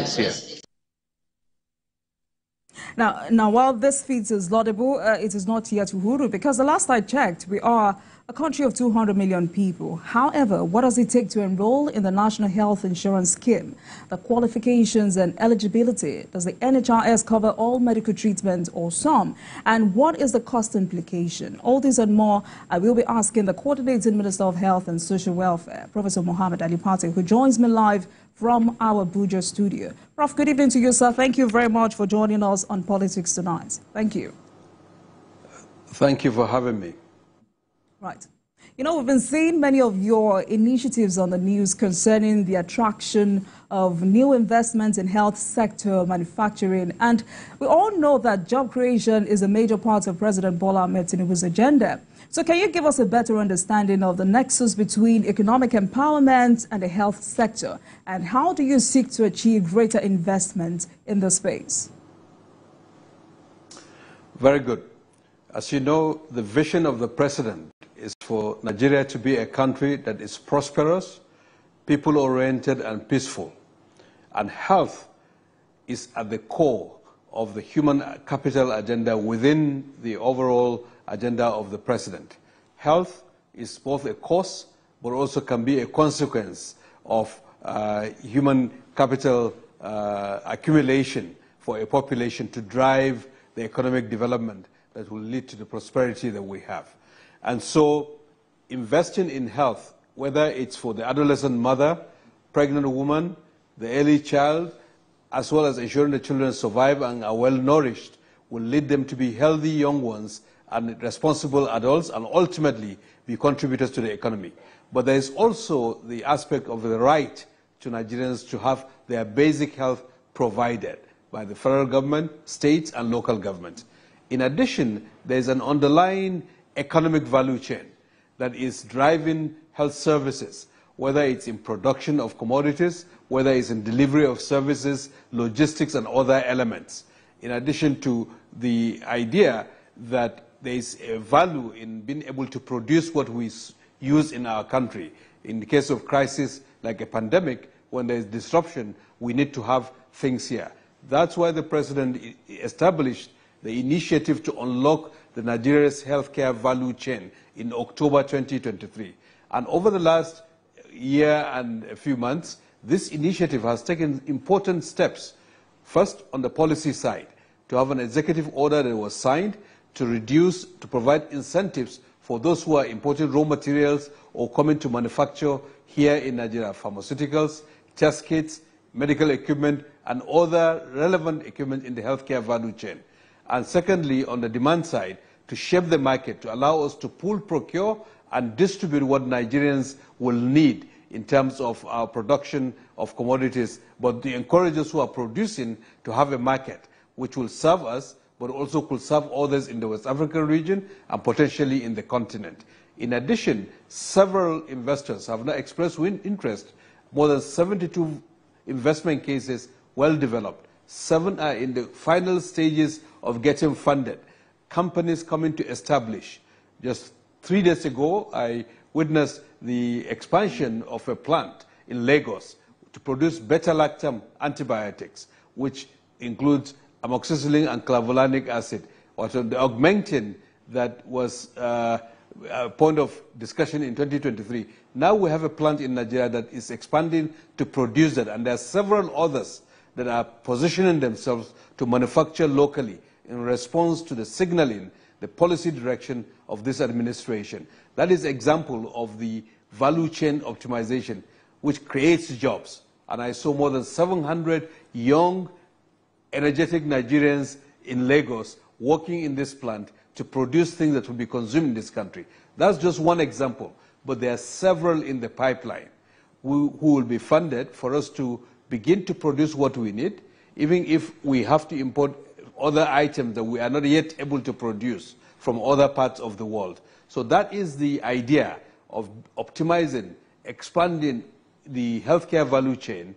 next year. Now, while this feat is laudable, it is not yet Uhuru, because the last I checked, we are a country of 200 million people. However, what does it take to enroll in the National Health Insurance Scheme? The qualifications and eligibility. Does the NHIS cover all medical treatment or some? And what is the cost implication? All this and more, I will be asking the Coordinating Minister of Health and Social Welfare, Professor Mohammed Ali Pate, who joins me live from our Abuja studio. Prof, good evening to you, sir. Thank you very much for joining us on Politics Tonight. Thank you. Thank you for having me. Right. You know, we've been seeing many of your initiatives on the news concerning the attraction of new investments in health sector, manufacturing, and we all know that job creation is a major part of President Bola Ahmed Tinubu's agenda. So can you give us a better understanding of the nexus between economic empowerment and the health sector, and how do you seek to achieve greater investment in the space? Very good. As you know, the vision of the president is for Nigeria to be a country that is prosperous, people-oriented and peaceful. And health is at the core of the human capital agenda within the overall agenda of the president. Health is both a cause, but also can be a consequence of human capital accumulation for a population to drive the economic development that will lead to the prosperity that we have. And so investing in health, whether it's for the adolescent mother, pregnant woman, the early child, as well as ensuring the children survive and are well nourished, will lead them to be healthy young ones and responsible adults, and ultimately be contributors to the economy. But there is also the aspect of the right to Nigerians to have their basic health provided by the federal government, states and local government. In addition, there is an underlying economic value chain that is driving health services, whether it's in production of commodities, whether it's in delivery of services, logistics and other elements. In addition to the idea that there is a value in being able to produce what we use in our country. In the case of crisis like a pandemic, when there is disruption, we need to have things here. That's why the president established the initiative to unlock the Nigeria's healthcare value chain in October 2023. And over the last year and a few months, this initiative has taken important steps. First, on the policy side, to have an executive order that was signed to provide incentives for those who are importing raw materials or coming to manufacture here in Nigeria, pharmaceuticals, test kits, medical equipment, and other relevant equipment in the healthcare value chain. And secondly, on the demand side, to shape the market, to allow us to pool, procure, and distribute what Nigerians will need in terms of our production of commodities, but to encourage those who are producing to have a market which will serve us, but also could serve others in the West African region and potentially in the continent. In addition, several investors have now expressed interest, more than 72 investment cases well developed. 7 are in the final stages of getting funded. Companies coming to establish. Just 3 days ago, I witnessed the expansion of a plant in Lagos to produce beta-lactam antibiotics, which includes amoxicillin and clavulanic acid, or the augmentin that was a point of discussion in 2023. Now we have a plant in Nigeria that is expanding to produce that, and there are several others that are positioning themselves to manufacture locally in response to the signaling, the policy direction of this administration. That is an example of the value chain optimization, which creates jobs. And I saw more than 700 young, energetic Nigerians in Lagos working in this plant to produce things that will be consumed in this country. That's just one example, but there are several in the pipeline who will be funded for us to begin to produce what we need, even if we have to import other items that we are not yet able to produce from other parts of the world. So that is the idea of optimizing, expanding the healthcare value chain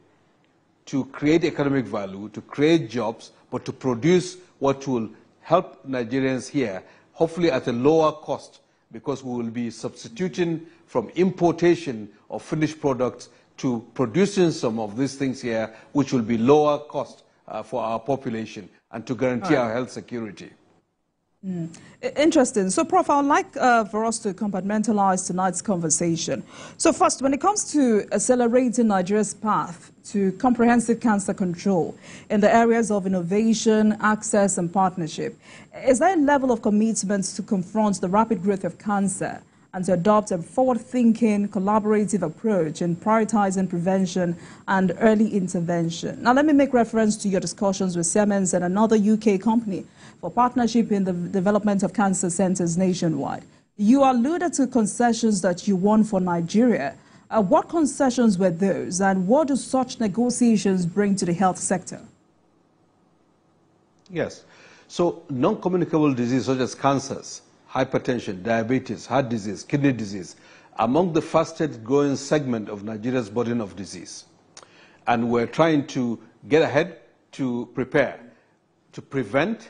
to create economic value, to create jobs, but to produce what will help Nigerians here, hopefully at a lower cost, because we will be substituting from importation of finished products to producing some of these things here, which will be lower cost for our population and to guarantee our health security. Interesting. So, Prof, I would like for us to compartmentalize tonight's conversation. So first, when it comes to accelerating Nigeria's path to comprehensive cancer control in the areas of innovation, access, and partnership, is there a level of commitment to confront the rapid growth of cancer and to adopt a forward-thinking, collaborative approach in prioritizing prevention and early intervention? Now, let me make reference to your discussions with Siemens and another UK company for partnership in the development of cancer centers nationwide. You alluded to concessions that you won for Nigeria. What concessions were those, and what do such negotiations bring to the health sector? Yes. So non-communicable diseases such as cancers, hypertension, diabetes, heart disease, kidney disease, among the fastest growing segment of Nigeria's burden of disease. And we're trying to get ahead to prepare, to prevent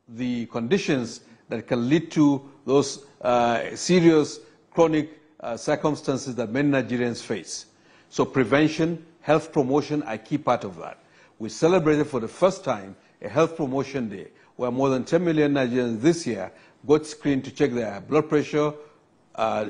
the conditions that can lead to those serious chronic circumstances that many Nigerians face. So prevention, health promotion are a key part of that. We celebrated for the first time a health promotion day where more than 10 million Nigerians this year got screened to check their blood pressure,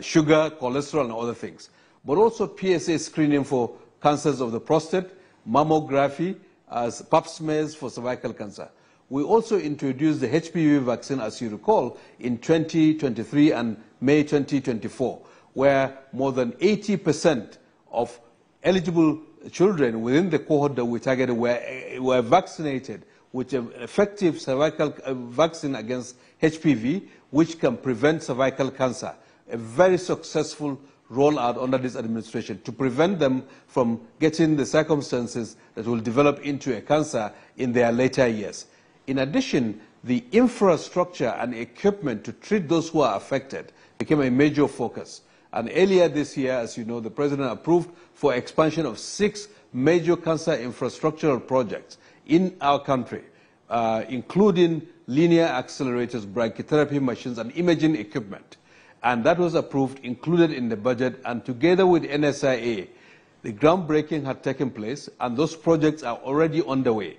sugar, cholesterol, and other things. But also PSA screening for cancers of the prostate, mammography, pap smears for cervical cancer. We also introduced the HPV vaccine, as you recall, in 2023 and May 2024, where more than 80% of eligible children within the cohort that we targeted were vaccinated with an effective cervical vaccine against HPV, which can prevent cervical cancer. A very successful rollout under this administration to prevent them from getting the circumstances that will develop into a cancer in their later years. In addition, the infrastructure and equipment to treat those who are affected became a major focus. And earlier this year, as you know, the President approved for expansion of 6 major cancer infrastructural projects in our country, including linear accelerators, brachytherapy machines, and imaging equipment. And that was approved, included in the budget, and together with NSIA, the groundbreaking had taken place, and those projects are already underway.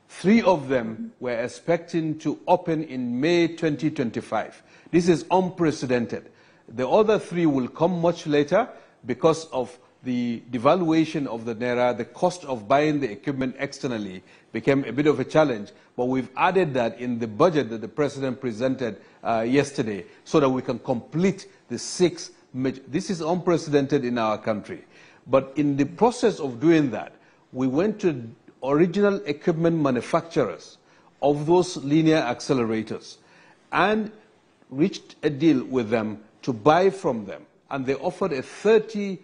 3 of them were expecting to open in May 2025. This is unprecedented. The other 3 will come much later because of the devaluation of the naira. The cost of buying the equipment externally became a bit of a challenge, but we've added that in the budget that the President presented yesterday so that we can complete the 6 major. This is unprecedented in our country. But in the process of doing that, we went to original equipment manufacturers of those linear accelerators and reached a deal with them to buy from them. And they offered a 30%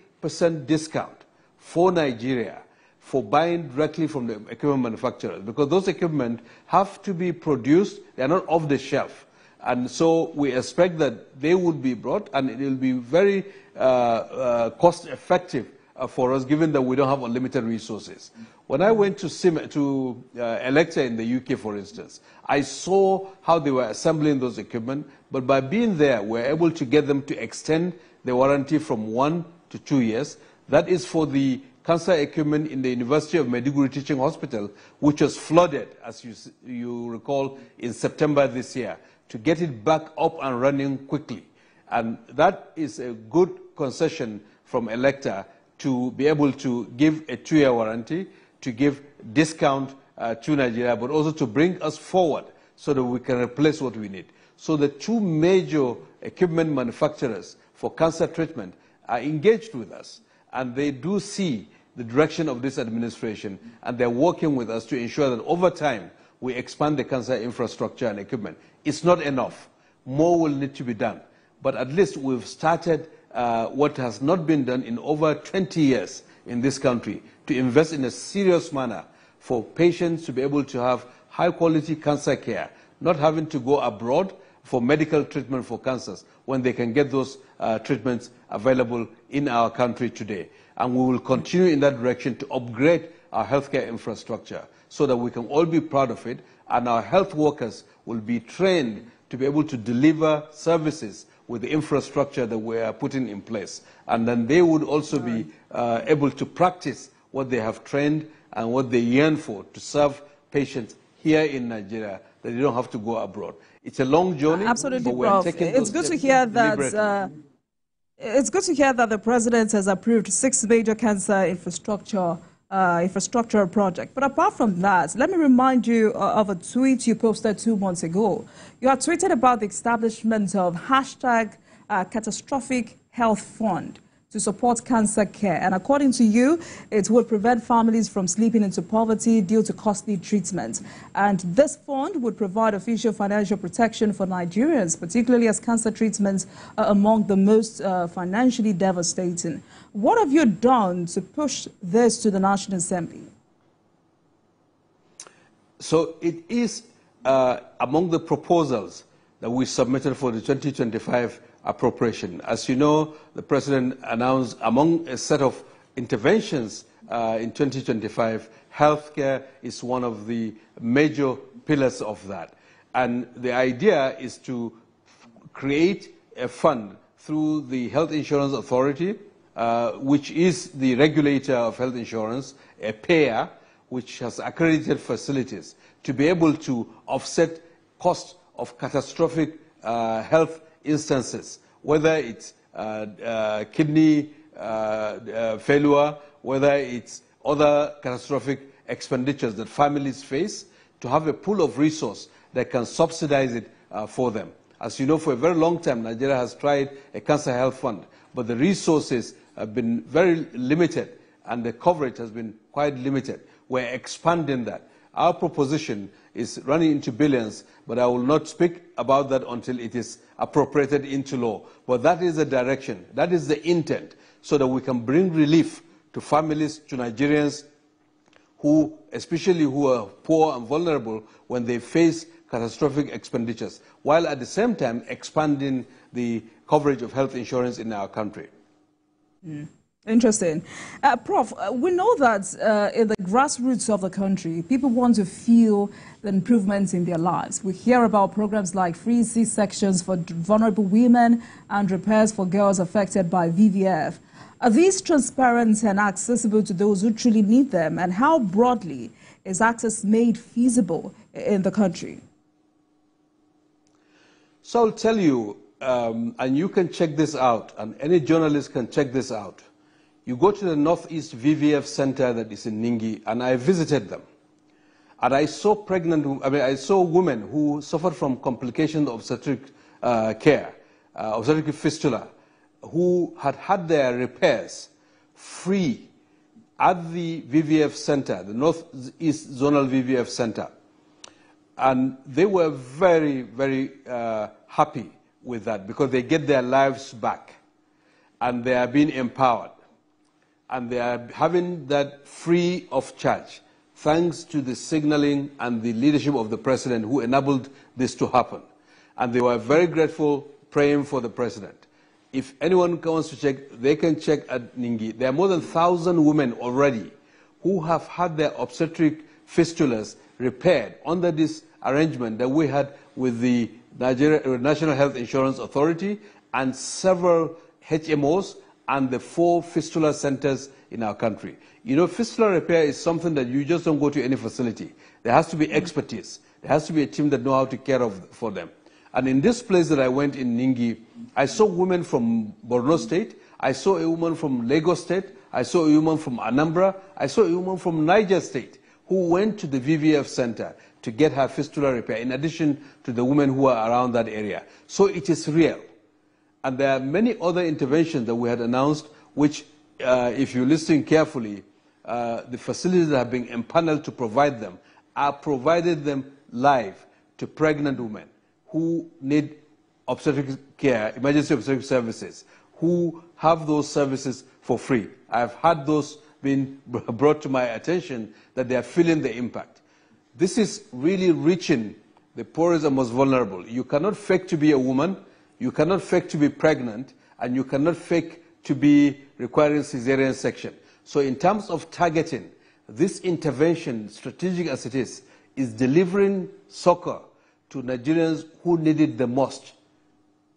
discount for Nigeria for buying directly from the equipment manufacturers, because those equipment have to be produced, they are not off the shelf. And so we expect that they would be brought, and it will be very cost effective for us, given that we don't have unlimited resources. When I went to Electa in the UK, for instance, I saw how they were assembling those equipment, but by being there, we're able to get them to extend the warranty from 1 to 2 years. That is for the cancer equipment in the University of Maiduguri Teaching Hospital, which was flooded, as you recall, in September this year, to get it back up and running quickly. And that is a good concession from Electa to be able to give a 2-year warranty, to give discount to Nigeria, but also to bring us forward so that we can replace what we need. So the 2 major equipment manufacturers for cancer treatment are engaged with us, and they do see the direction of this administration, and they're working with us to ensure that over time we expand the cancer infrastructure and equipment. It's not enough. More will need to be done. But at least we've started what has not been done in over 20 years in this country, to invest in a serious manner for patients to be able to have high-quality cancer care, not having to go abroad for medical treatment for cancers when they can get those treatments available in our country today. And we will continue in that direction to upgrade our healthcare infrastructure so that we can all be proud of it, and our health workers will be trained to be able to deliver services with the infrastructure that we are putting in place. And then they would also be able to practice what they have trained and what they yearn for, to serve patients here in Nigeria, that they don't have to go abroad. It's a long journey. Absolutely, but we're Prof. taking It's good to hear that. It's good to hear that the president has approved 6 major cancer infrastructure project. But apart from that, let me remind you of a tweet you posted 2 months ago. You had tweeted about the establishment of #Catastrophic Health Fund to support cancer care. And according to you, it would prevent families from slipping into poverty due to costly treatment. And this fund would provide official financial protection for Nigerians, particularly as cancer treatments are among the most financially devastating. What have you done to push this to the National Assembly? So it is among the proposals that we submitted for the 2025 appropriation. As you know, the President announced among a set of interventions in 2025, healthcare is one of the major pillars of that. And the idea is to create a fund through the Health Insurance Authority, which is the regulator of health insurance, a payer, which has accredited facilities, to be able to offset costs of catastrophic health instances, whether it's kidney failure, whether it's other catastrophic expenditures that families face, to have a pool of resource that can subsidize it for them. As you know, for a very long time, Nigeria has tried a cancer health fund, but the resources have been very limited and the coverage has been quite limited. We're expanding that. Our proposition is running into billions, but I will not speak about that until it is appropriated into law. But that is the direction, that is the intent, so that we can bring relief to families, to Nigerians who, especially who are poor and vulnerable when they face catastrophic expenditures, while at the same time expanding the coverage of health insurance in our country. Interesting. Prof, we know that in the grassroots of the country, people want to feel the improvements in their lives. We hear about programs like free C-sections for vulnerable women and repairs for girls affected by VVF. Are these transparent and accessible to those who truly need them? And how broadly is access made feasible in the country? So I'll tell you, and you can check this out, and any journalist can check this out. You go to the Northeast VVF Center that is in Ningi, and I visited them. And I saw I saw women who suffered from complications of obstetric care, obstetric fistula, who had had their repairs free at the VVF Center, the Northeast Zonal VVF Center. And they were very, very happy with that because they get their lives back and they are being empowered. And they are having that free of charge, thanks to the signaling and the leadership of the President who enabled this to happen. And they were very grateful, praying for the President. If anyone wants to check, they can check at Ningi. There are more than 1,000 women already who have had their obstetric fistulas repaired under this arrangement that we had with the National Health Insurance Authority and several HMOs and the 4 fistula centers in our country. You know, fistula repair is something that you just don't go to any facility. There has to be expertise. There has to be a team that know how to care for them. And in this place that I went in Ningi, I saw women from Borno State, I saw a woman from Lagos State, I saw a woman from Anambra, I saw a woman from Niger State who went to the VVF Center to get her fistula repair, in addition to the women who are around that area. So it is real. And there are many other interventions that we had announced, which, if you listen carefully, the facilities that have been empaneled to provide them are provided them live to pregnant women who need obstetric care, emergency obstetric services, who have those services for free. I've had those being brought to my attention that they are feeling the impact. This is really reaching the poorest and most vulnerable. You cannot fake to be a woman, you cannot fake to be pregnant, and you cannot fake to be requiring cesarean section. So in terms of targeting, this intervention, strategic as it is delivering succor to Nigerians who need it the most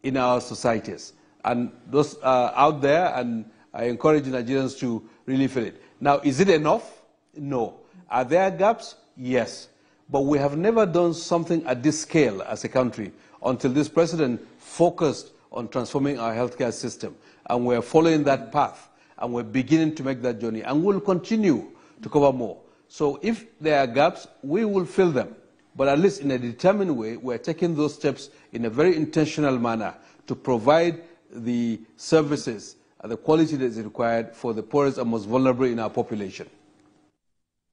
in our societies. And those are out there, and I encourage Nigerians to really fill it. Now, is it enough? No. Are there gaps? Yes. But we have never done something at this scale as a country until this president focused on transforming our healthcare system. And we're following that path, and we're beginning to make that journey. And we'll continue to cover more. So if there are gaps, we will fill them. But at least in a determined way, we're taking those steps in a very intentional manner to provide the services and the quality that is required for the poorest and most vulnerable in our population.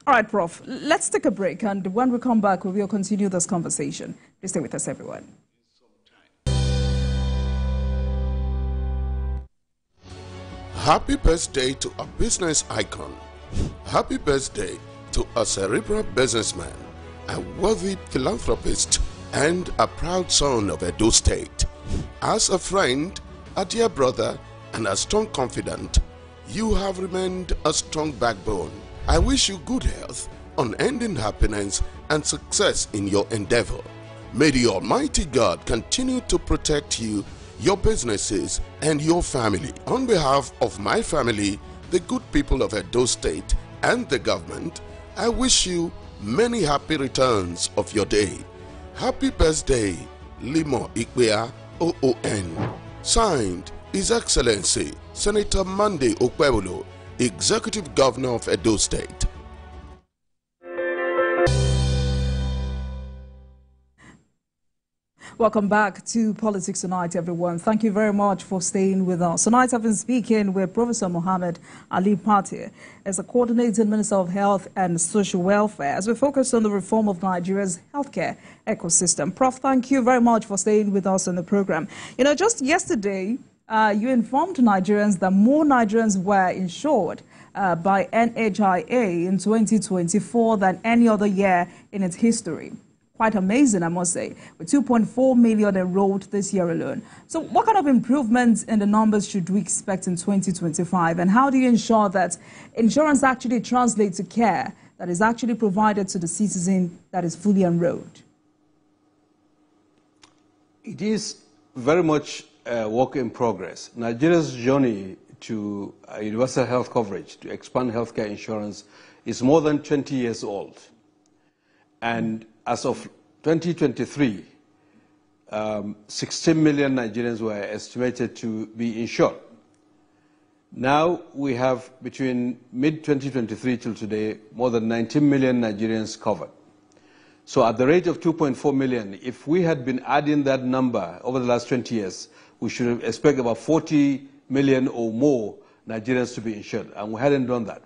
All right, Prof, let's take a break, and when we come back, we will continue this conversation. Please stay with us, everyone. Happy birthday to a business icon. Happy birthday to a cerebral businessman, a worthy philanthropist, and a proud son of Edo State. As a friend, a dear brother, and a strong confidant, you have remained a strong backbone. I wish you good health, unending happiness, and success in your endeavor. May the Almighty God continue to protect you, your businesses, and your family. On behalf of my family, the good people of Edo State, and the government, I wish you many happy returns of your day. Happy birthday, Limo Ikbea, OON. Signed, His Excellency Senator Monday Okpebolo, Executive Governor of Edo State. Welcome back to Politics Tonight, everyone. Thank you very much for staying with us. Tonight I've been speaking with Professor Mohammed Ali Pate as a coordinating Minister of Health and Social Welfare as we focus on the reform of Nigeria's healthcare ecosystem. Prof, thank you very much for staying with us in the program. You know, just yesterday, you informed Nigerians that more Nigerians were insured by NHIA in 2024 than any other year in its history. Quite amazing, I must say, with 2.4 million enrolled this year alone. So what kind of improvements in the numbers should we expect in 2025? And how do you ensure that insurance actually translates to care that is actually provided to the citizen that is fully enrolled? It is very much a work in progress. Nigeria's journey to universal health coverage, to expand healthcare insurance, is more than 20 years old. And as of 2023, 16 million Nigerians were estimated to be insured. Now we have, between mid-2023 till today, more than 19 million Nigerians covered. So at the rate of 2.4 million, if we had been adding that number over the last 20 years, we should expect about 40 million or more Nigerians to be insured, and we hadn't done that.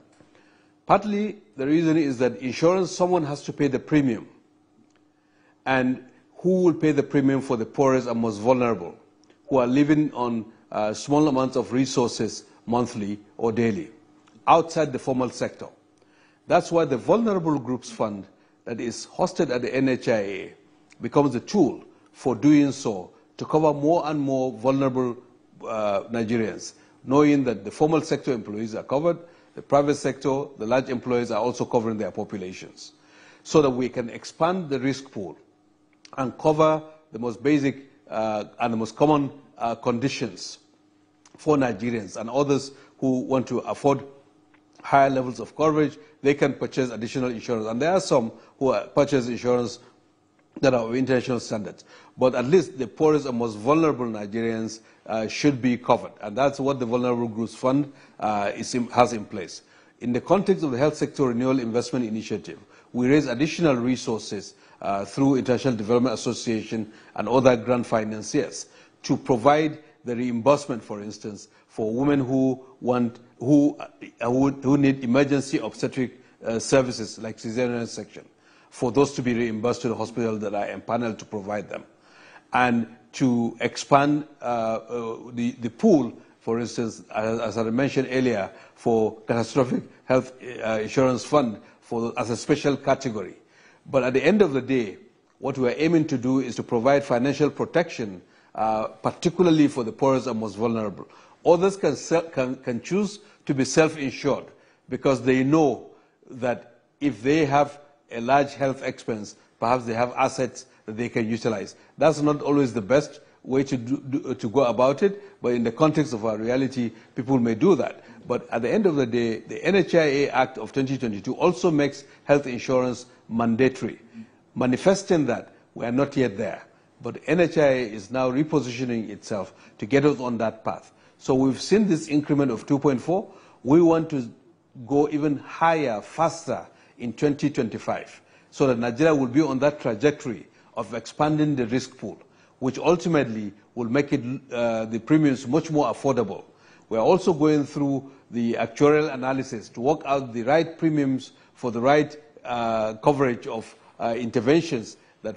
Partly, the reason is that insurance, someone has to pay the premium. And who will pay the premium for the poorest and most vulnerable, who are living on small amounts of resources monthly or daily, outside the formal sector? That's why the Vulnerable Groups Fund that is hosted at the NHIA becomes a tool for doing so, to cover more and more vulnerable Nigerians, knowing that the formal sector employees are covered, the private sector, the large employers are also covering their populations, so that we can expand the risk pool and cover the most basic and the most common conditions for Nigerians and others who want to afford higher levels of coverage. They can purchase additional insurance. And there are some who purchase insurance that are of international standards. But at least the poorest and most vulnerable Nigerians should be covered. And that's what the Vulnerable Groups Fund has in place. In the context of the Health Sector Renewal Investment Initiative, we raise additional resources through International Development Association and other grant financiers to provide the reimbursement, for instance, for women who need emergency obstetric services like cesarean section, for those to be reimbursed to the hospital that are empaneled to provide them, and to expand the pool, for instance, as I mentioned earlier, for catastrophic health insurance fund as a special category. But at the end of the day, what we are aiming to do is to provide financial protection, particularly for the poorest and most vulnerable. Others can choose to be self-insured because they know that if they have a large health expense, perhaps they have assets that they can utilize. That's not always the best, way to go about it, but in the context of our reality, people may do that. But at the end of the day, the NHIA Act of 2022 also makes health insurance mandatory. Manifesting that, we are not yet there. But NHIA is now repositioning itself to get us on that path. So we've seen this increment of 2.4. We want to go even higher, faster in 2025, so that Nigeria will be on that trajectory of expanding the risk pool, which ultimately will make it, the premiums much more affordable. We're also going through the actuarial analysis to work out the right premiums for the right coverage of interventions that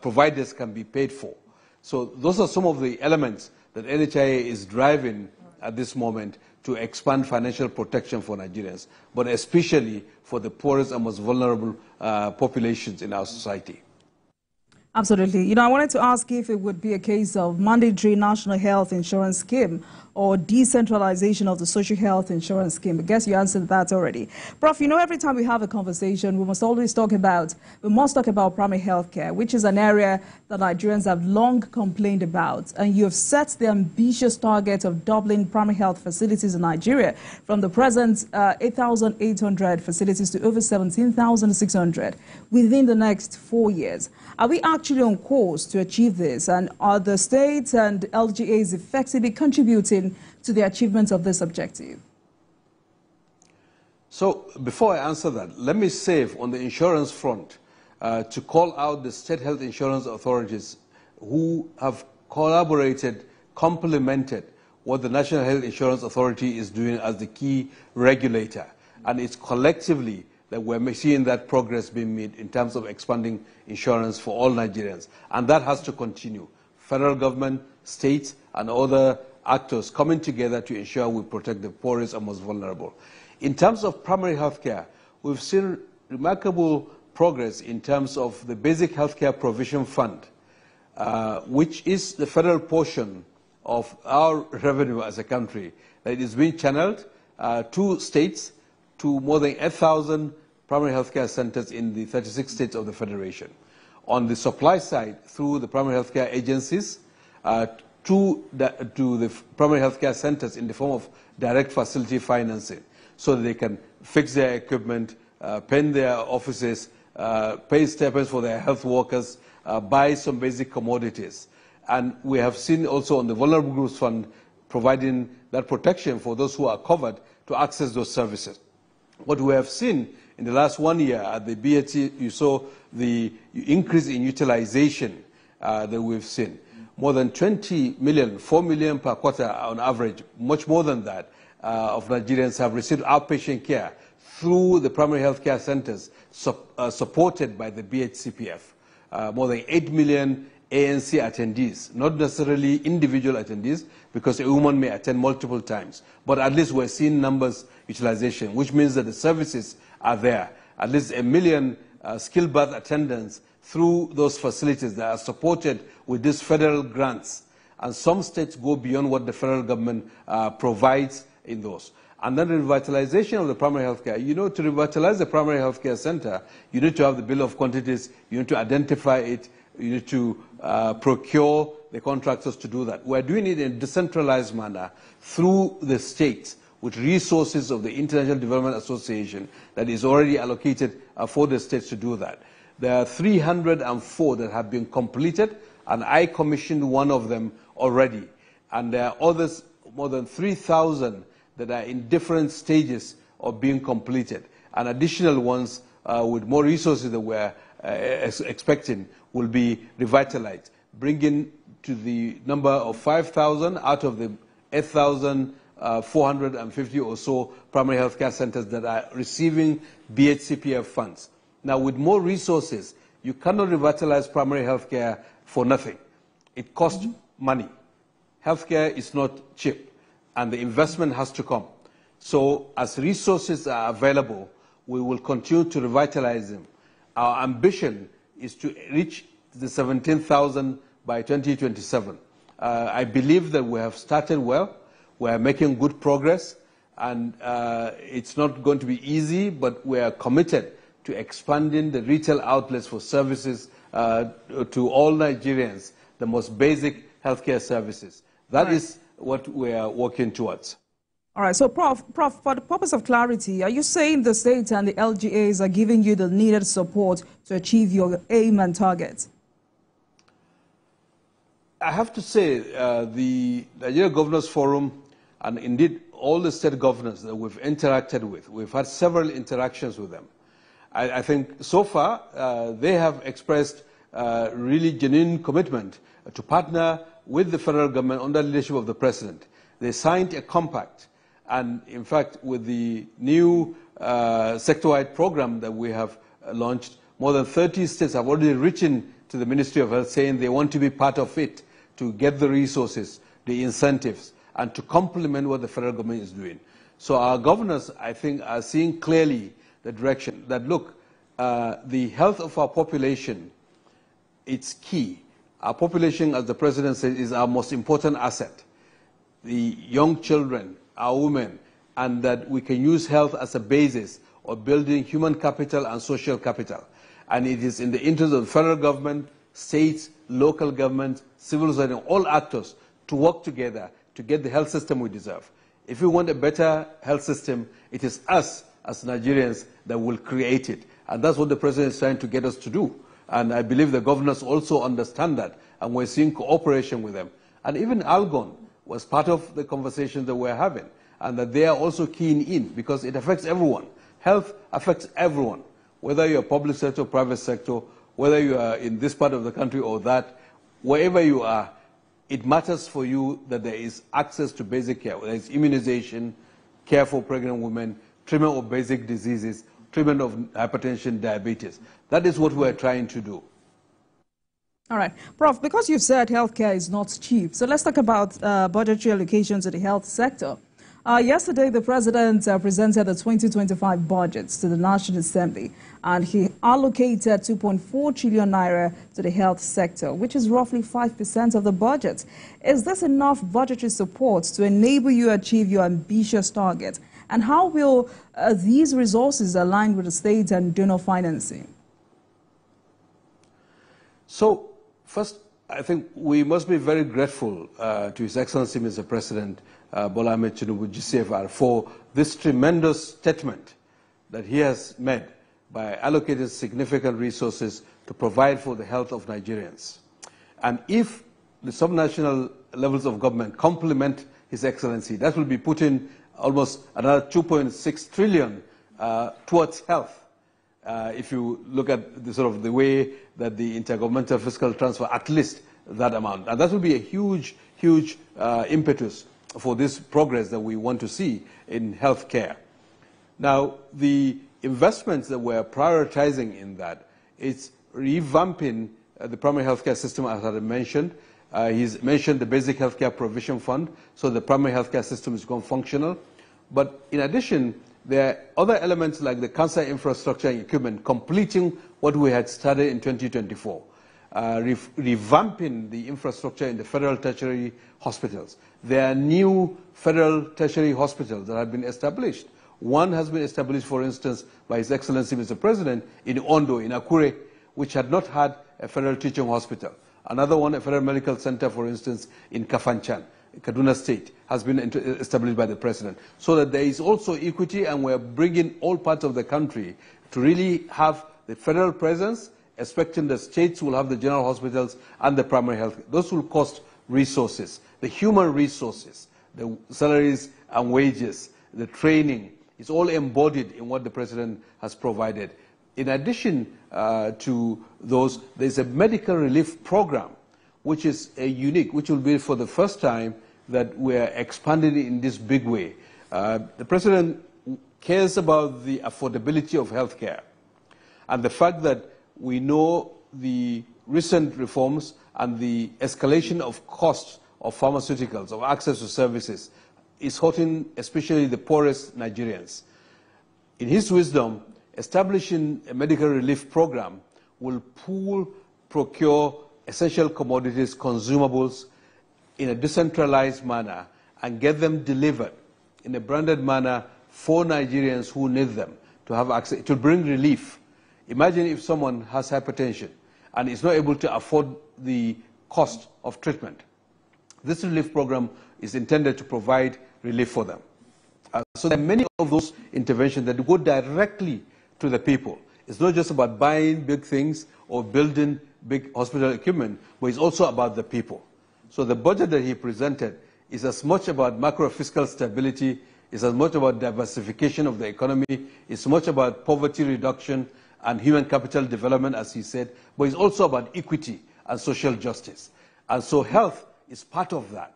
providers can be paid for. So those are some of the elements that NHIA is driving at this moment to expand financial protection for Nigerians, but especially for the poorest and most vulnerable populations in our society. Absolutely. You know, I wanted to ask if it would be a case of mandatory national health insurance scheme or decentralization of the social health insurance scheme. I guess you answered that already. Prof, you know, every time we have a conversation, we must talk about primary health care, which is an area that Nigerians have long complained about. And you have set the ambitious target of doubling primary health facilities in Nigeria from the present 8,800 facilities to over 17,600 within the next 4 years. Are we actually on course to achieve this? And are the states and LGAs effectively contributing to the achievement of this objective? So before I answer that, let me say on the insurance front to call out the state health insurance authorities who have collaborated, complemented what the National Health Insurance Authority is doing as the key regulator. And it's collectively that we're seeing that progress being made in terms of expanding insurance for all Nigerians. And that has to continue. Federal government, states, and other actors coming together to ensure we protect the poorest and most vulnerable. In terms of primary health care, we've seen remarkable progress in terms of the Basic Healthcare Provision Fund, which is the federal portion of our revenue as a country that is being channeled to states, to more than 8,000 primary healthcare centers in the 36 states of the Federation. On the supply side, through the primary healthcare agencies, to the primary healthcare centers in the form of direct facility financing, so that they can fix their equipment, pen their offices, pay stipends for their health workers, buy some basic commodities. And we have seen also on the Vulnerable Groups Fund providing that protection for those who are covered to access those services. What we have seen in the last 1 year at the BAT, you saw the increase in utilization that we've seen. More than 20 million, 4 million per quarter on average, much more than that, of Nigerians have received outpatient care through the primary health care centers supported by the BHCPF. More than 8 million ANC attendees, not necessarily individual attendees, because a woman may attend multiple times. But at least we're seeing numbers utilization, which means that the services are there. At least 1 million skilled birth attendants through those facilities that are supported with these federal grants. And some states go beyond what the federal government provides in those. And then the revitalization of the primary health care. You know, to revitalize the primary health care center, you need to have the bill of quantities, you need to identify it, you need to procure the contractors to do that. We're doing it in a decentralized manner through the states with resources of the International Development Association that is already allocated for the states to do that. There are 304 that have been completed, and I commissioned one of them already. And there are others, more than 3,000, that are in different stages of being completed. And additional ones with more resources that we're expecting will be revitalized, bringing to the number of 5,000 out of the 8,450 or so primary health care centers that are receiving BHCPF funds. Now, with more resources, you cannot revitalize primary health care for nothing. It costs money. Healthcare is not cheap, and the investment has to come. So as resources are available, we will continue to revitalize them. Our ambition is to reach the 17,000 by 2027. I believe that we have started well. We are making good progress, and it's not going to be easy, but we are committed to expanding the retail outlets for services to all Nigerians the most basic healthcare services. That is what we are working towards. All right, so Prof, for the purpose of clarity, are you saying the states and the LGAs are giving you the needed support to achieve your aim and targets? I have to say, the Nigeria Governors Forum, and indeed all the state governors that we've interacted with, we've had several interactions with them. I think so far they have expressed really genuine commitment to partner with the federal government under the leadership of the president. They signed a compact, and in fact with the new sector-wide program that we have launched, more than 30 states have already written to the Ministry of Health saying they want to be part of it, to get the resources, the incentives, and to complement what the federal government is doing. So our governors, I think, are seeing clearly the direction that, look, the health of our population, it's key. Our population, as the president said, is our most important asset. The young children, our women, and that we can use health as a basis of building human capital and social capital. And it is in the interest of the federal government, states, local governments, civil society, all actors to work together to get the health system we deserve. If we want a better health system, it is us as Nigerians that will create it. And that's what the president is trying to get us to do. And I believe the governors also understand that, and we're seeing cooperation with them. And even Algon was part of the conversation that we're having, and that they are also keen in, because it affects everyone. Health affects everyone, whether you're public sector, private sector, whether you are in this part of the country or that, wherever you are, it matters for you that there is access to basic care, whether it's immunization, care for pregnant women, treatment of basic diseases, treatment of hypertension, diabetes. That is what we're trying to do. All right. Prof, because you've said healthcare is not cheap, so let's talk about budgetary allocations to the health sector. Yesterday, the president presented the 2025 budgets to the National Assembly, and he allocated 2.4 trillion naira to the health sector, which is roughly 5% of the budget. Is this enough budgetary support to enable you achieve your ambitious target? And how will these resources align with the state and donor financing? So, first, I think we must be very grateful to His Excellency, Mr. President Bola Ahmed Tinubu, GCFR, for this tremendous statement that he has made by allocating significant resources to provide for the health of Nigerians. And if the subnational levels of government complement His Excellency, that will be putting almost another 2.6 trillion towards health. If you look at the sort of the way that the intergovernmental fiscal transfer, at least that amount. And that will be a huge, huge impetus for this progress that we want to see in healthcare. Now, the investments that we're prioritizing in that is revamping the primary healthcare system, as I mentioned. He's mentioned the basic healthcare provision fund, so the primary healthcare system is going functional. But in addition, there are other elements like the cancer infrastructure and equipment, completing what we had started in 2024, revamping the infrastructure in the federal tertiary hospitals. There are new federal tertiary hospitals that have been established. One has been established, for instance, by His Excellency Mr. President in Ondo, in Akure, which had not had a federal teaching hospital. Another one, a federal medical center, for instance, in Kafanchan, Kaduna State, has been established by the President. So that there is also equity, and we're bringing all parts of the country to really have the federal presence, expecting the states will have the general hospitals and the primary health. Those will cost resources, the human resources, the salaries and wages, the training. It's all embodied in what the President has provided. In addition to those, there's a medical relief program, which is unique, which will be for the first time that we're expanding in this big way. The President cares about the affordability of healthcare and the fact that we know the recent reforms and the escalation of costs of pharmaceuticals, of access to services, is hurting especially the poorest Nigerians. In his wisdom, establishing a medical relief program will procure essential commodities, consumables, in a decentralized manner and get them delivered in a branded manner for Nigerians who need them to have access. It will bring relief. Imagine if someone has hypertension and is not able to afford the cost of treatment. This relief program is intended to provide relief for them. So there are many of those interventions that go directly to the people. It's not just about buying big things or building big hospital equipment, but it's also about the people. So the budget that he presented is as much about macro-fiscal stability, is as much about diversification of the economy, it's much about poverty reduction and human capital development, as he said, but it's also about equity and social justice. And so health is part of that.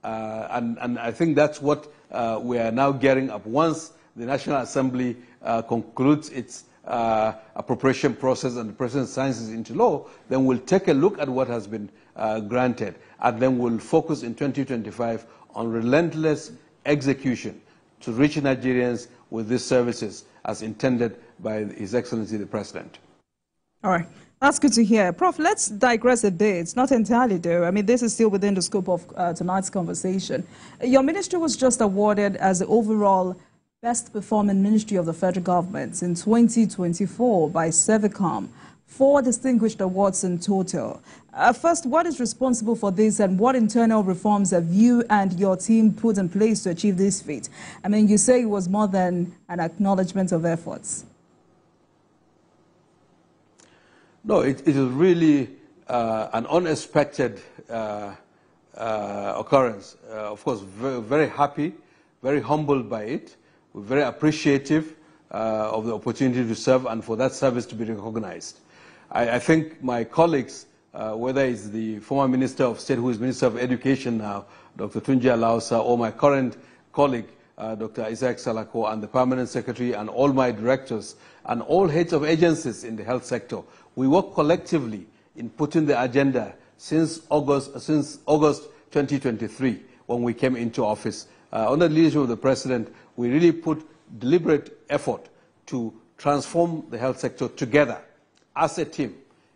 And I think that's what we are now gearing up. Once the National Assembly concludes its appropriation process and the President signs it into law, then we'll take a look at what has been granted, and then we'll focus in 2025 on relentless execution to reach Nigerians with these services as intended by His Excellency the President. All right. That's good to hear. Prof, let's digress a bit. Not entirely, though. I mean, this is still within the scope of tonight's conversation. Your ministry was just awarded as the overall best performing ministry of the federal government in 2024 by Servicom. 4 distinguished awards in total. First, what is responsible for this, and what internal reforms have you and your team put in place to achieve this feat? I mean, you say it was more than an acknowledgement of efforts. No, it is really an unexpected occurrence. Of course, very, very happy, very humbled by it. We're very appreciative of the opportunity to serve and for that service to be recognized. I think my colleagues, whether it's the former Minister of State who is Minister of Education now, Dr. Tunji Alausa, or my current colleague, Dr. Isaac Salako, and the Permanent Secretary, and all my directors, and all heads of agencies in the health sector, we work collectively in putting the agenda since August 2023, when we came into office. Under the leadership of the President, we really put deliberate effort to transform the health sector together as a team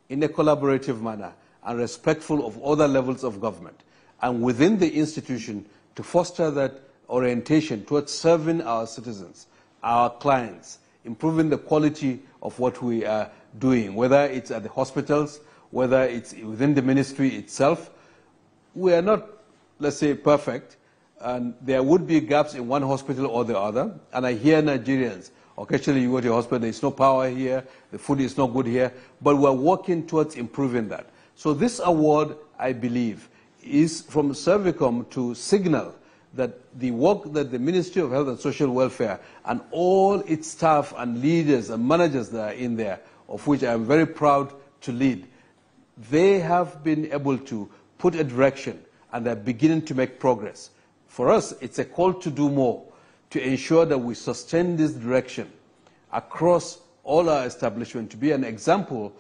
in a collaborative manner and respectful of other levels of government, and within the institution to foster that orientation towards serving our citizens, our clients, improving the quality of what we are doing, whether it's at the hospitals, whether it's within the ministry itself. We are not, let's say, perfect, and there would be gaps in one hospital or the other, and I hear Nigerians, occasionally you go to a hospital, there's no power here, the food is not good here, but we're working towards improving that. So this award, I believe, is from Servicom to signal that the work that the Ministry of Health and Social Welfare and all its staff and leaders and managers that are in there, of which I am very proud to lead, they have been able to put a direction and they're beginning to make progress. For us, it's a call to do more, to ensure that we sustain this direction across all our establishments, to be an example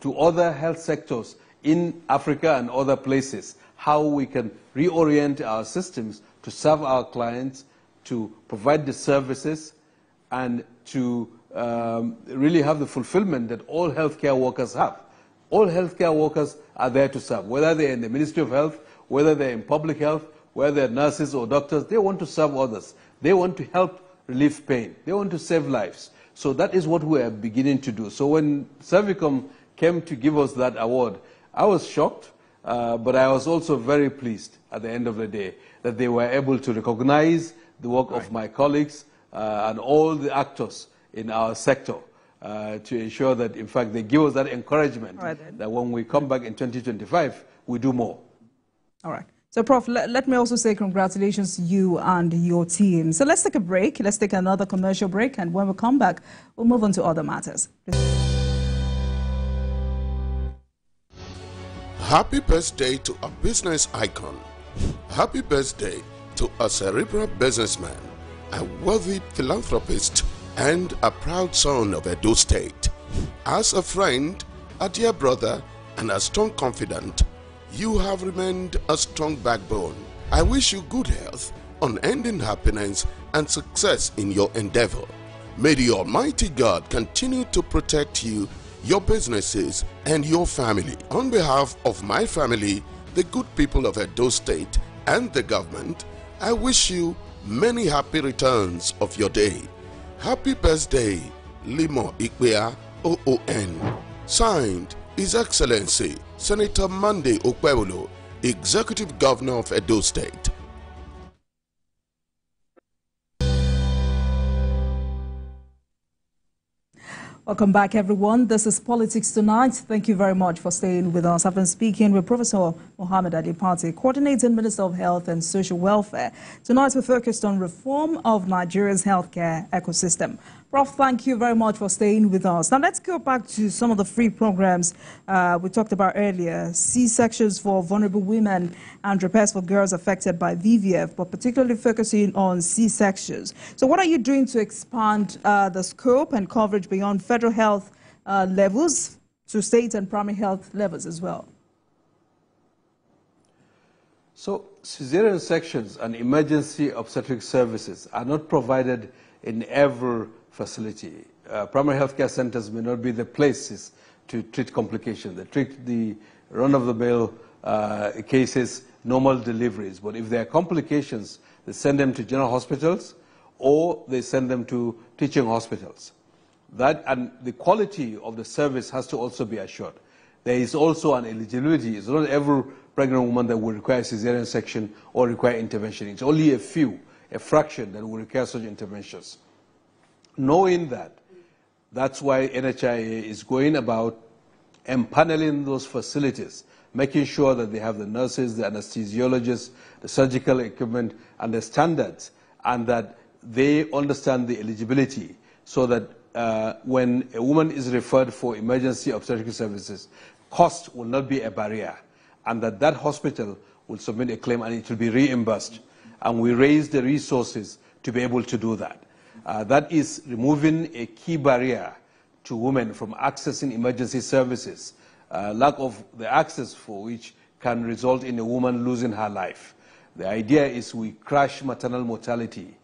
to other health sectors in Africa and other places, how we can reorient our systems to serve our clients, to provide the services, and to really have the fulfillment that all healthcare workers have. All healthcare workers are there to serve, whether they're in the Ministry of Health, whether they're in public health, whether they're nurses or doctors. They want to serve others. They want to help relieve pain. They want to save lives. So that is what we are beginning to do. So when Servicom came to give us that award, I was shocked, but I was also very pleased at the end of the day that they were able to recognize the work of my colleagues and all the actors in our sector to ensure that, in fact, they give us that encouragement that when we come back in 2025, we do more. All right. So, Prof, let me also say congratulations to you and your team. So let's take a break. Let's take another commercial break. And when we come back, we'll move on to other matters. Happy birthday to a business icon. Happy birthday to a cerebral businessman, a worthy philanthropist, and a proud son of Edo State. As a friend, a dear brother, and a strong confidant, you have remained a strong backbone. I wish you good health, unending happiness, and success in your endeavor. May the Almighty God continue to protect you, your businesses, and your family. On behalf of my family, the good people of Edo State, and the government, I wish you many happy returns of your day. Happy birthday, Limo Ikbea OON. Signed, His Excellency Senator Monday Okpebholo, Executive Governor of Edo State. Welcome back, everyone. This is Politics Tonight. Thank you very much for staying with us. I've been speaking with Professor Mohammed Ali Pate, Coordinating Minister of Health and Social Welfare. Tonight, we focused on reform of Nigeria's healthcare ecosystem. Prof, thank you very much for staying with us. Now, let's go back to some of the free programs we talked about earlier. C-sections for vulnerable women and repairs for girls affected by VVF, but particularly focusing on C-sections. So what are you doing to expand the scope and coverage beyond federal health levels to state and primary health levels as well? So cesarean sections and emergency obstetric services are not provided in every facility. Primary health care centers may not be the places to treat complications. They treat the run-of-the-mill cases, normal deliveries. But if there are complications, they send them to general hospitals or they send them to teaching hospitals. That and the quality of the service has to also be assured. There is also an eligibility. It's not every pregnant woman that will require cesarean section or require intervention. It's only a fraction that will require such interventions. Knowing that, that's why NHIA is going about empaneling those facilities, making sure that they have the nurses, the anesthesiologists, the surgical equipment, and the standards, and that they understand the eligibility so that when a woman is referred for emergency obstetric services, cost will not be a barrier, and that hospital will submit a claim and it will be reimbursed. And we raise the resources to be able to do that. That is removing a key barrier to women from accessing emergency services, lack of the access for which can result in a woman losing her life. The idea is we crash maternal mortality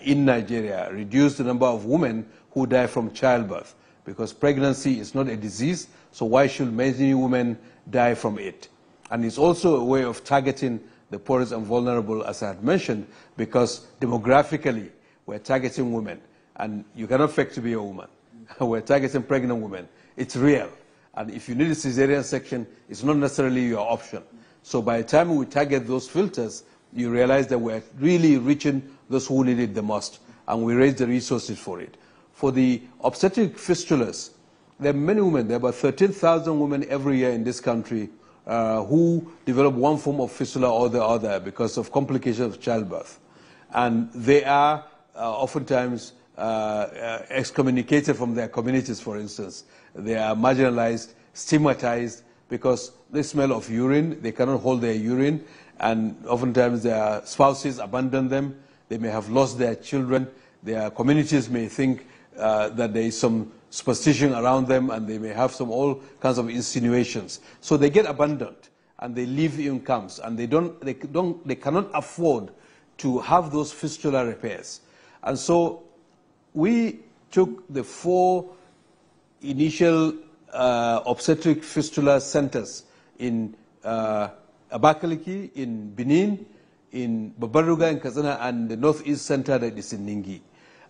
in Nigeria, reduce the number of women who die from childbirth, because pregnancy is not a disease, so why should many women die from it? And it's also a way of targeting the poorest and vulnerable, as I had mentioned, because demographically, we're targeting women, and you cannot fake to be a woman. We're targeting pregnant women. It's real. And if you need a cesarean section, it's not necessarily your option. So by the time we target those filters, you realize that we're really reaching those who need it the most, and we raise the resources for it. For the obstetric fistulas, there are many women, there are about 13,000 women every year in this country who develop one form of fistula or the other because of complications of childbirth. And they are oftentimes excommunicated from their communities, for instance. They are marginalized, stigmatized, because they smell of urine, they cannot hold their urine, and oftentimes their spouses abandon them, they may have lost their children, their communities may think that there is some superstition around them, and they may have all kinds of insinuations. So they get abandoned, and they live in camps, and they cannot afford to have those fistula repairs. And so we took the 4 initial obstetric fistula centers in Abakaliki, in Benin, in Babaruga, in Kazana, and the Northeast Center that is in Ningi.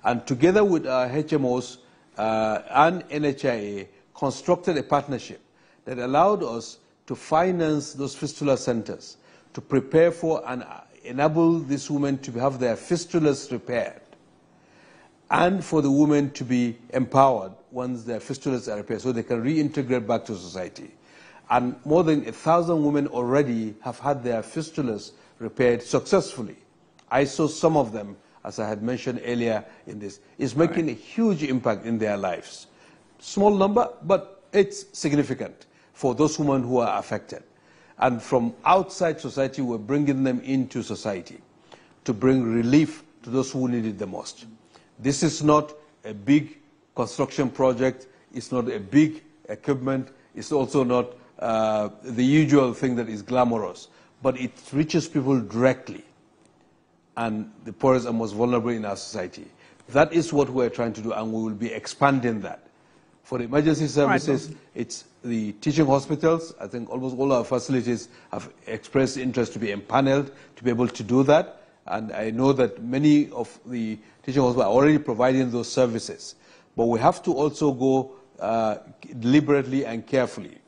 And together with our HMOs and NHIA, constructed a partnership that allowed us to finance those fistula centers, to prepare for and enable these women to have their fistulas repaired, and for the women to be empowered once their fistulas are repaired so they can reintegrate back to society. And more than 1,000 women already have had their fistulas repaired successfully. I saw some of them, as I had mentioned earlier in this. It's making a huge impact in their lives. Small number, but it's significant for those women who are affected. And from outside society, we're bringing them into society to bring relief to those who need it the most. This is not a big construction project. It's not a big equipment. It's also not the usual thing that is glamorous. But it reaches people directly, and the poorest and most vulnerable in our society. That is what we're trying to do, and we will be expanding that. For the emergency services, it's the teaching hospitals. I think almost all our facilities have expressed interest to be empaneled to be able to do that. And I know that many of the teaching hospitals are already providing those services. But we have to also go deliberately and carefully.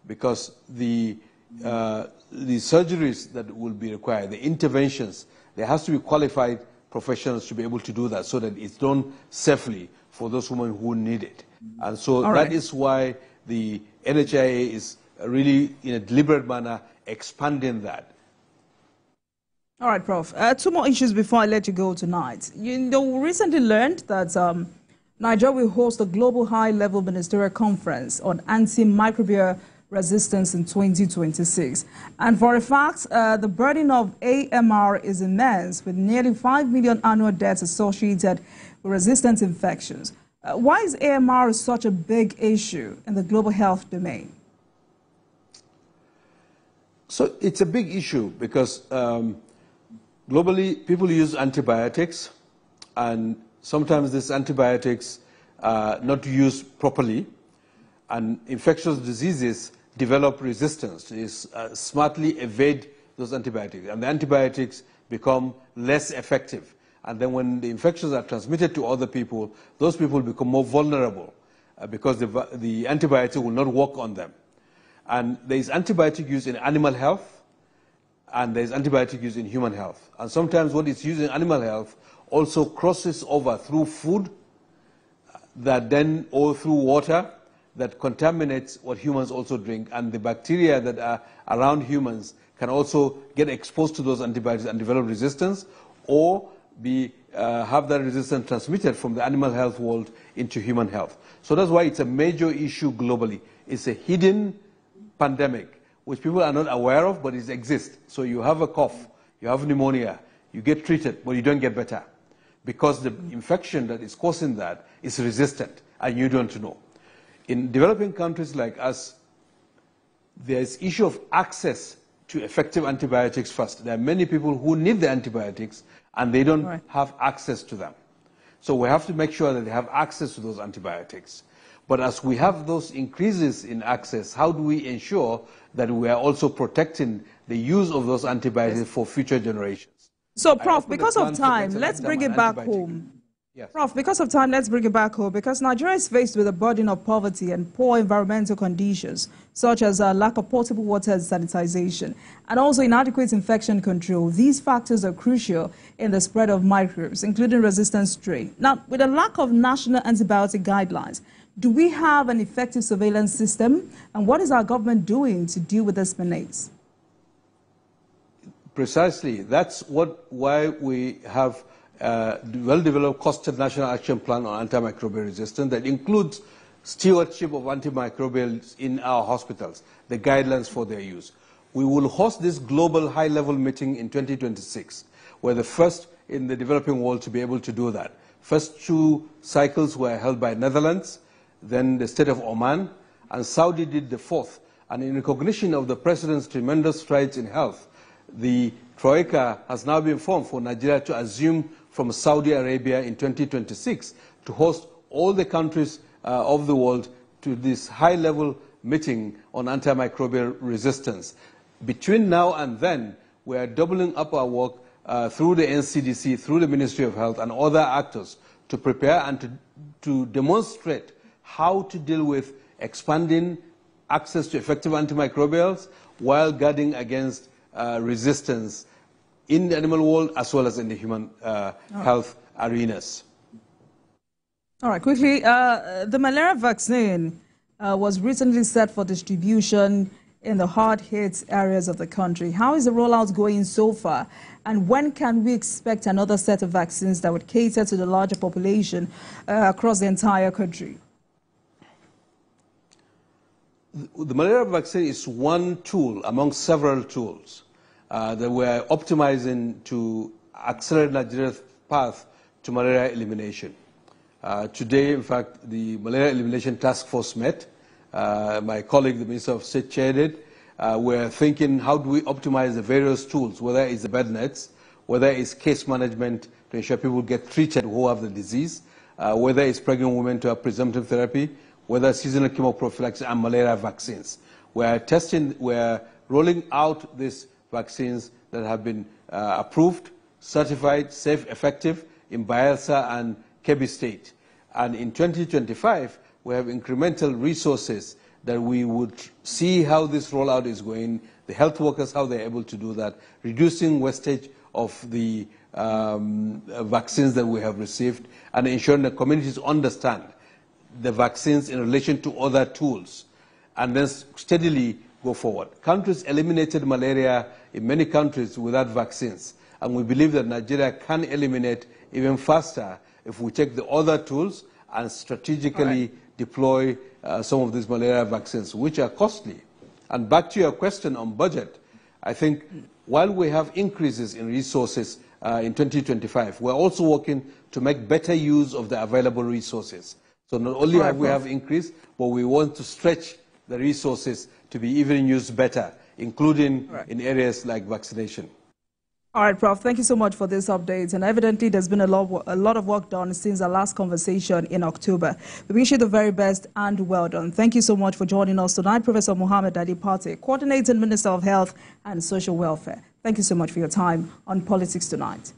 because the surgeries that will be required, the interventions, there has to be qualified professionals to be able to do that so that it's done safely for those women who need it. And so that is why the NHIA is really, in a deliberate manner, expanding that. All right, Prof. Two more issues before I let you go tonight. We recently learned that Nigeria will host a global high-level ministerial conference on antimicrobial resistance in 2026. And for a fact, the burden of AMR is immense, with nearly 5 million annual deaths associated with resistant infections. Why is AMR such a big issue in the global health domain? So it's a big issue because globally people use antibiotics, and sometimes these antibiotics are not used properly, and infectious diseases develop resistance. They smartly evade those antibiotics, and the antibiotics become less effective. And then when the infections are transmitted to other people, those people become more vulnerable because the antibiotic will not work on them. And there is antibiotic use in animal health, and there is antibiotic use in human health. And sometimes what is used in animal health also crosses over through food, or through water, that contaminates what humans also drink, and the bacteria that are around humans can also get exposed to those antibiotics and develop resistance, or have that resistance transmitted from the animal health world into human health. So that's why it's a major issue globally. It's a hidden pandemic, which people are not aware of, but it exists. So you have a cough, you have pneumonia, you get treated, but you don't get better, because the infection that is causing that is resistant, and you don't know. In developing countries like us, there's issue of access to effective antibiotics first. There are many people who need the antibiotics, and they don't have access to them. So we have to make sure that they have access to those antibiotics. But as we have those increases in access, how do we ensure that we are also protecting the use of those antibiotics for future generations? So, Prof, because of time, let's bring it back home. Yes. Prof, because of time, let's bring it back home, because Nigeria is faced with a burden of poverty and poor environmental conditions, such as lack of potable water and sanitization, and also inadequate infection control. These factors are crucial in the spread of microbes, including resistant strain. Now, with a lack of national antibiotic guidelines, do we have an effective surveillance system? And what is our government doing to deal with this menace? Precisely. That's why we have well-developed costed national action plan on antimicrobial resistance that includes stewardship of antimicrobials in our hospitals, the guidelines for their use. We will host this global high-level meeting in 2026. We're the first in the developing world to be able to do that. First two cycles were held by Netherlands, then the state of Oman, and Saudi did the fourth. And in recognition of the President's tremendous strides in health, the Troika has now been formed for Nigeria to assume from Saudi Arabia in 2026 to host all the countries of the world to this high-level meeting on antimicrobial resistance. Between now and then, we are doubling up our work through the NCDC, through the Ministry of Health and other actors to prepare and to demonstrate how to deal with expanding access to effective antimicrobials while guarding against resistance in the animal world as well as in the human health arenas. All right, quickly, the malaria vaccine was recently set for distribution in the hard-hit areas of the country. How is the rollout going so far? And when can we expect another set of vaccines that would cater to the larger population across the entire country? The malaria vaccine is one tool among several tools that we're optimizing to accelerate Nigeria's path to malaria elimination. Today, in fact, the Malaria Elimination Task Force met. My colleague, the Minister of State, chaired it. We're thinking, how do we optimize the various tools, whether it's the bed nets, whether it's case management to ensure people get treated who have the disease, whether it's pregnant women to have presumptive therapy, whether seasonal chemoprophylaxis and malaria vaccines. We're rolling out these vaccines that have been approved, certified, safe, effective in Bayelsa and Kebbi State. And in 2025, we have incremental resources that we would see how this rollout is going, the health workers, how they're able to do that, reducing wastage of the vaccines that we have received, and ensuring that communities understand the vaccines in relation to other tools, and then steadily go forward. Countries eliminated malaria in many countries without vaccines, and we believe that Nigeria can eliminate even faster if we take the other tools and strategically deploy some of these malaria vaccines, which are costly. And back to your question on budget, I think while we have increases in resources in 2025, we're also working to make better use of the available resources. So not only have we have increased, but we want to stretch the resources to be even used better, including in areas like vaccination. All right, Prof, thank you so much for this update. And evidently, there's been a lot of work done since our last conversation in October. We wish you the very best and well done. Thank you so much for joining us tonight, Professor Mohammed Ali Pate, Coordinating Minister of Health and Social Welfare. Thank you so much for your time on Politics Tonight.